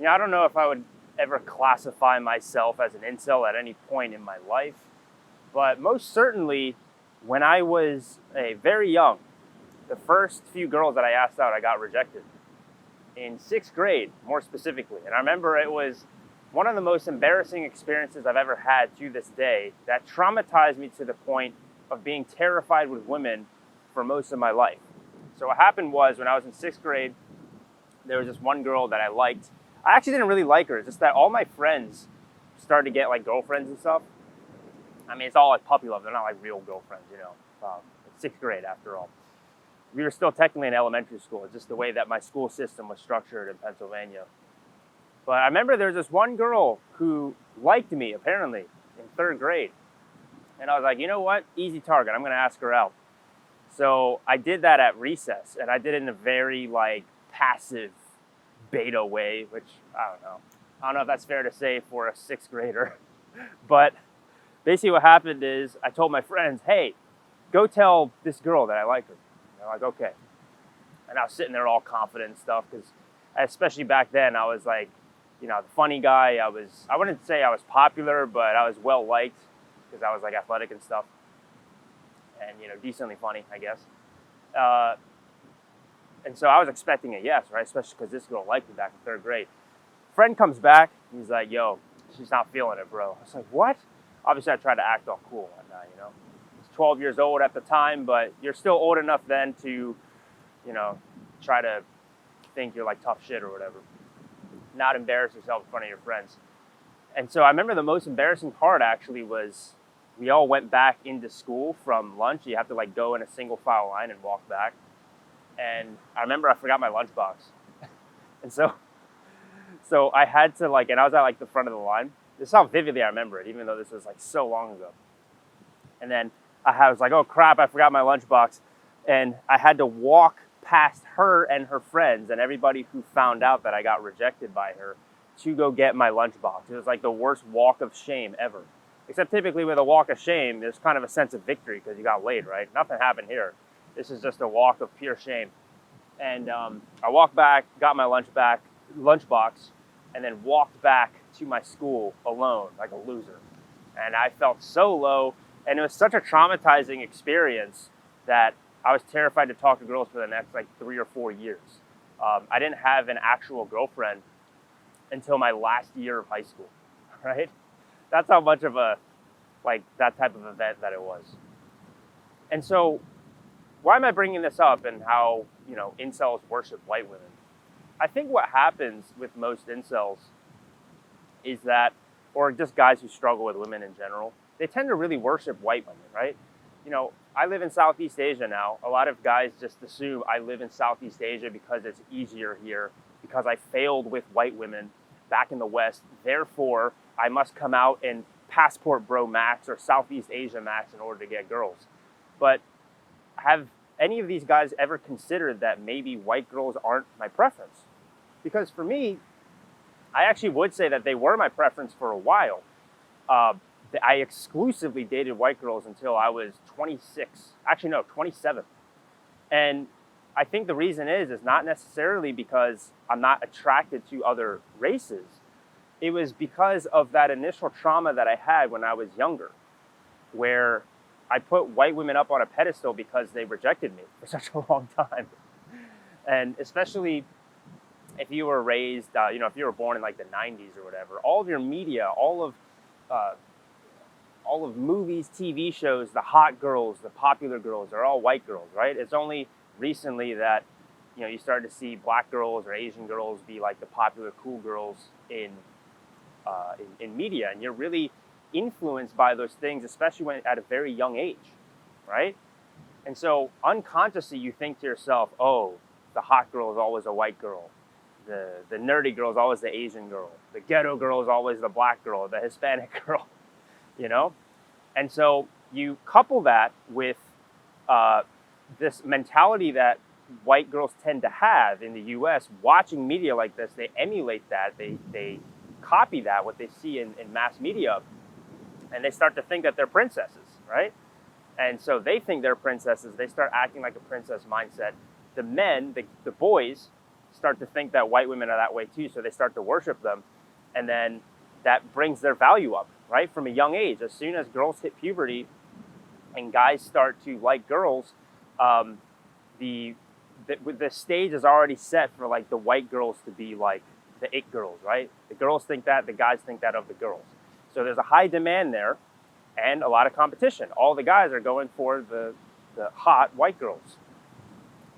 I don't know if I would ever classify myself as an incel at any point in my life, but most certainly when I was very young, the first few girls that I asked out, I got rejected. In 6th grade, more specifically. And I remember it was one of the most embarrassing experiences I've ever had to this day that traumatized me to the point of being terrified with women for most of my life. So what happened was when I was in 6th grade, there was this one girl that I liked. I actually didn't really like her. It's just that all my friends started to get like girlfriends and stuff. I mean, it's all like puppy love. They're not like real girlfriends, It's 6th grade after all. We were still technically in elementary school. It's just the way that my school system was structured in Pennsylvania. But I remember there was this one girl who liked me, apparently, in 3rd grade. And I was like, you know what? Easy target. I'm going to ask her out. So I did that at recess, and I did it in a very, passive beta way, which, I don't know. I don't know if that's fair to say for a 6th grader. But basically what happened is I told my friends, hey, go tell this girl that I like her. And they're like, okay. And I was sitting there all confident and stuff, because especially back then, I was like, the funny guy. I wouldn't say I was popular, but I was well-liked, because I was like athletic and stuff. And, decently funny, I guess. And so I was expecting a yes, right? Especially because this girl liked me back in 3rd grade. Friend comes back. He's like, yo, she's not feeling it, bro. I was like, what? Obviously, I tried to act all cool and whatnot, I was 12 years old at the time, but you're still old enough then to, try to think you're like tough shit or whatever. Not embarrass yourself in front of your friends. And so I remember the most embarrassing part actually was we all went back into school from lunch. You have to go in a single file line and walk back. And I remember I forgot my lunchbox. And so I had to and I was at the front of the line. This is how vividly I remember it, even though this was so long ago. And then I was like, oh crap, I forgot my lunchbox. And I had to walk past her and her friends and everybody who found out that I got rejected by her to go get my lunchbox. It was the worst walk of shame ever. Except typically with a walk of shame, there's kind of a sense of victory because you got laid, right? Nothing happened here. This is just a walk of pure shame. And I walked back, got my lunchbox, and then walked back to my school alone like a loser. And I felt so low, and it was such a traumatizing experience that I was terrified to talk to girls for the next 3 or 4 years. I didn't have an actual girlfriend until my last year of high school, right? That's how much of a, that type of event that it was. And so, why am I bringing this up and how, incels worship white women? I think what happens with most incels is that, or just guys who struggle with women in general, they tend to really worship white women, right? I live in Southeast Asia now. A lot of guys just assume I live in Southeast Asia because it's easier here, because I failed with white women back in the West. Therefore, I must come out in Passport Bro Max or Southeast Asia Max in order to get girls. But have any of these guys ever considered that maybe white girls aren't my preference? Because for me, I actually would say that they were my preference for a while. I exclusively dated white girls until I was 26. Actually, no, 27. And I think the reason is not necessarily because I'm not attracted to other races. It was because of that initial trauma that I had when I was younger, where I put white women up on a pedestal because they rejected me for such a long time. And especially if you were raised, if you were born in the 90s or whatever, all of your media, all of movies, TV shows, the hot girls, the popular girls, are all white girls, right? It's only recently that, you started to see black girls or Asian girls be the popular cool girls in media. And you're really influenced by those things, especially when at a very young age, right? And so unconsciously you think to yourself, oh, the hot girl is always a white girl. The nerdy girl is always the Asian girl. The ghetto girl is always the black girl, the Hispanic girl, And so you couple that with this mentality that white girls tend to have in the U.S. Watching media like this, they emulate that. They copy that, what they see in mass media, and they start to think that they're princesses, right? And so they think they're princesses. They start acting like a princess mindset. The men, the boys, start to think that white women are that way too, so they start to worship them, and then that brings their value up, right, from a young age. As soon as girls hit puberty and guys start to like girls, the stage is already set for like the white girls to be like the it girls, right? The girls think that, the guys think that of the girls. So there's a high demand there and a lot of competition. All the guys are going for the hot white girls.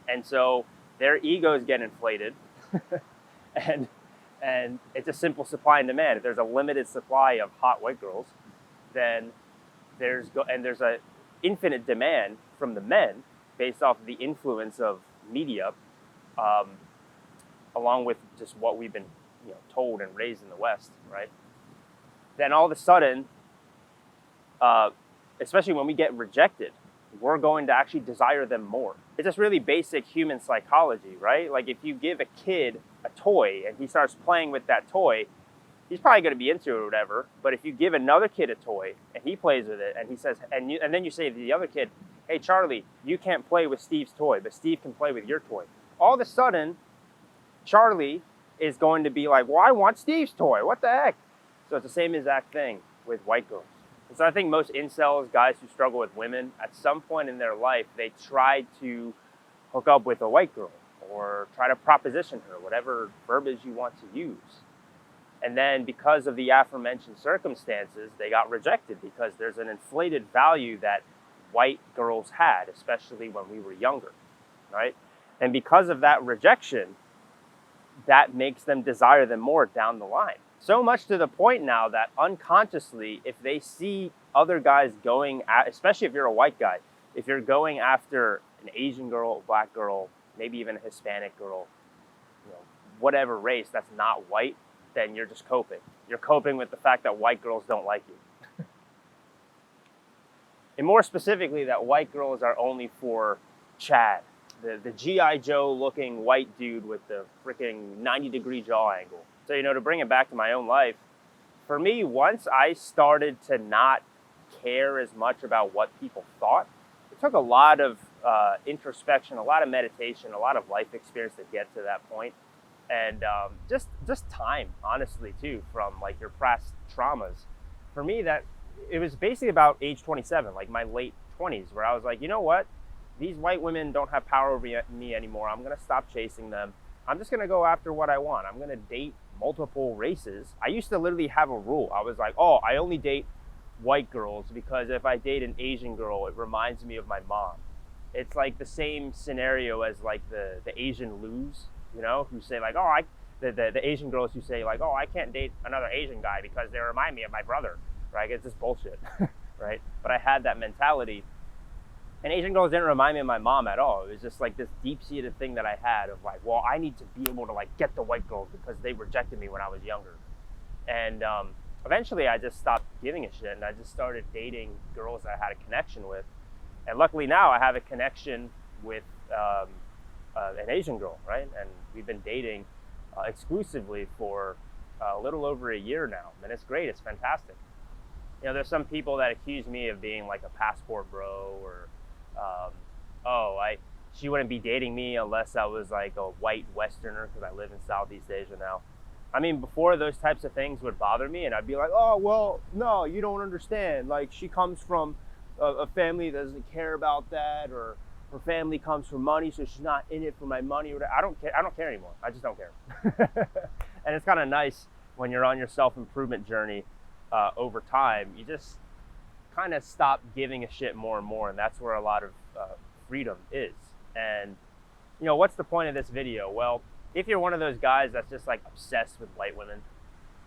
And so their egos get inflated and it's a simple supply and demand. If there's a limited supply of hot white girls, then there's a infinite demand from the men based off of the influence of media, along with just what we've been told and raised in the West, right? Then all of a sudden, especially when we get rejected, we're going to actually desire them more. It's just really basic human psychology, right? Like if you give a kid a toy and he starts playing with that toy, he's probably going to be into it or whatever. But if you give another kid a toy and he plays with it and he says, and then you say to the other kid, hey, Charlie, you can't play with Steve's toy, but Steve can play with your toy. All of a sudden, Charlie is going to be like, well, I want Steve's toy. What the heck? So it's the same exact thing with white girls. And so I think most incels, guys who struggle with women, at some point in their life, they try to hook up with a white girl or try to proposition her, whatever verbiage you want to use. And then because of the aforementioned circumstances, they got rejected because there's an inflated value that white girls had, especially when we were younger, right? And because of that rejection, that makes them desire them more down the line. So much to the point now that unconsciously, if they see other guys going at, especially if you're a white guy, if you're going after an Asian girl, a black girl, maybe even a Hispanic girl, whatever race that's not white, then you're just coping. You're coping with the fact that white girls don't like you. And more specifically, that white girls are only for Chad, the G.I. Joe looking white dude with the freaking 90-degree jaw angle. So, to bring it back to my own life, for me, once I started to not care as much about what people thought, it took a lot of introspection, a lot of meditation, a lot of life experience to get to that point. And just time, honestly, too, from like your past traumas. For me, that it was basically about age 27, like my late 20s, where I was like, you know what? These white women don't have power over me anymore. I'm going to stop chasing them. I'm just going to go after what I want. I'm going to date multiple races. I used to literally have a rule. I was like, oh, I only date white girls because if I date an Asian girl, it reminds me of my mom. It's like the same scenario as like the Asian loos, who say like, oh, the Asian girls who say like, oh, I can't date another Asian guy because they remind me of my brother, right? It's just bullshit, right? But I had that mentality. And Asian girls didn't remind me of my mom at all. It was just like this deep-seated thing that I had of like, well, I need to be able to like get the white girls because they rejected me when I was younger. And eventually I just stopped giving a shit and I just started dating girls that I had a connection with. And luckily now I have a connection with an Asian girl, right? And we've been dating exclusively for a little over a year now. And it's great, it's fantastic. There's some people that accuse me of being like a passport bro or she wouldn't be dating me unless I was like a white Westerner because I live in Southeast Asia now. I mean, before those types of things would bother me and I'd be like, oh, well, no, you don't understand. Like she comes from a family that doesn't care about that, or her family comes from money, so she's not in it for my money. I don't care anymore. I just don't care. And it's kind of nice when you're on your self-improvement journey over time, you just kind of stop giving a shit more and more, and that's where a lot of freedom is. And what's the point of this video? Well, if you're one of those guys that's just like obsessed with white women,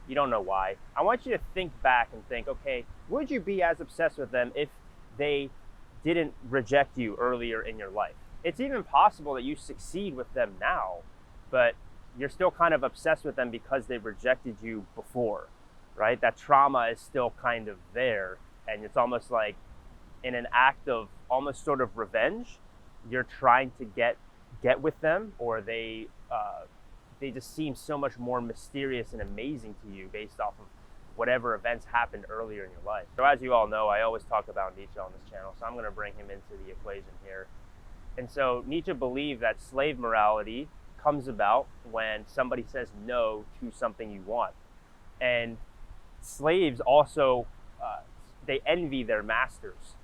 you don't know why, I want you to think back and think, okay, would you be as obsessed with them if they didn't reject you earlier in your life? It's even possible that you succeed with them now, but you're still kind of obsessed with them because they rejected you before, right? That trauma is still kind of there, and it's almost like in an act of almost sort of revenge, you're trying to get with them, or they just seem so much more mysterious and amazing to you based off of whatever events happened earlier in your life. So as you all know, I always talk about Nietzsche on this channel, so I'm going to bring him into the equation here. And so Nietzsche believed that slave morality comes about when somebody says no to something you want. And slaves also, they envy their masters.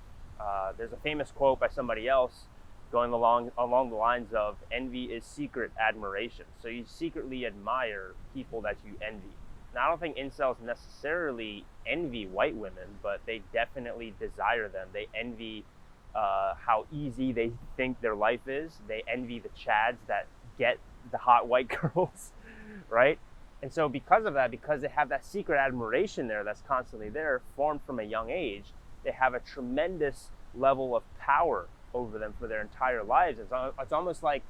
There's a famous quote by somebody else going along the lines of, envy is secret admiration. So you secretly admire people that you envy. Now, I don't think incels necessarily envy white women, but they definitely desire them. They envy how easy they think their life is. They envy the chads that get the hot white girls, right? And so because of that, because they have that secret admiration there that's constantly there, formed from a young age, they have a tremendous level of power over them for their entire lives. It's almost like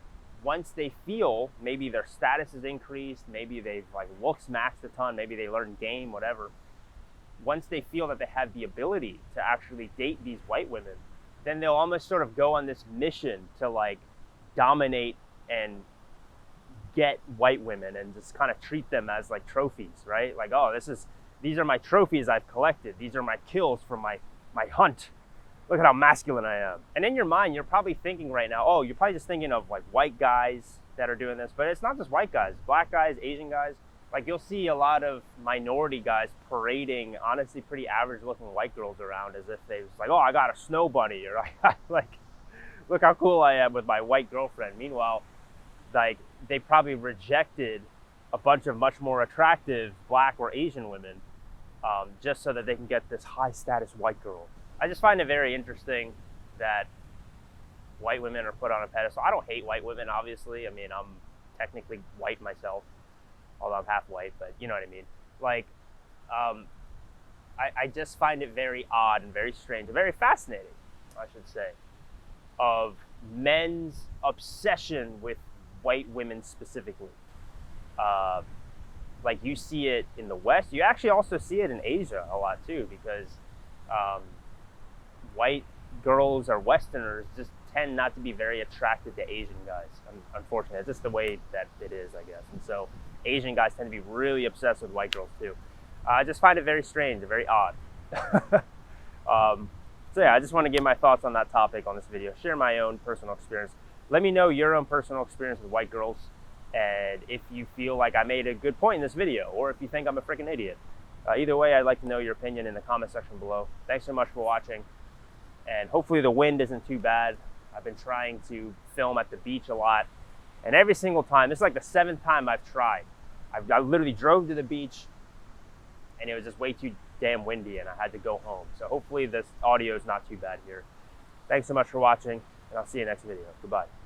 once they feel maybe their status is increased, maybe they've like looks maxed a ton, maybe they learned game, whatever. Once they feel that they have the ability to actually date these white women, then they'll almost sort of go on this mission to like dominate and get white women and just kind of treat them as like trophies, right? Like, oh, these are my trophies I've collected. These are my kills from my hunt. Look at how masculine I am. And in your mind, you're probably thinking right now, oh, you're probably just thinking of like white guys that are doing this, but it's not just white guys, black guys, Asian guys. Like you'll see a lot of minority guys parading honestly pretty average looking white girls around as if they was like, oh, I got a snow bunny, or I got like, look how cool I am with my white girlfriend. Meanwhile, like they probably rejected a bunch of much more attractive black or Asian women just so that they can get this high status white girl. I just find it very interesting that white women are put on a pedestal. I don't hate white women, obviously. I mean, I'm technically white myself, although I'm half white, but you know what I mean. Like, I just find it very odd and very strange and very fascinating, I should say, of men's obsession with white women specifically. Like you see it in the West. You actually also see it in Asia a lot too, because white girls or Westerners just tend not to be very attracted to Asian guys. Unfortunately, it's just the way that it is, I guess. And so Asian guys tend to be really obsessed with white girls too. I just find it very strange and very odd. So yeah, I just want to give my thoughts on that topic on this video, share my own personal experience. Let me know your own personal experience with white girls, and if you feel like I made a good point in this video, or if you think I'm a freaking idiot. Either way, I'd like to know your opinion in the comment section below. Thanks so much for watching, and hopefully the wind isn't too bad. I've been trying to film at the beach a lot, and every single time, this is like the 7th time I've tried. I literally drove to the beach, and it was just way too damn windy, and I had to go home. So hopefully this audio is not too bad here. Thanks so much for watching, and I'll see you next video. Goodbye.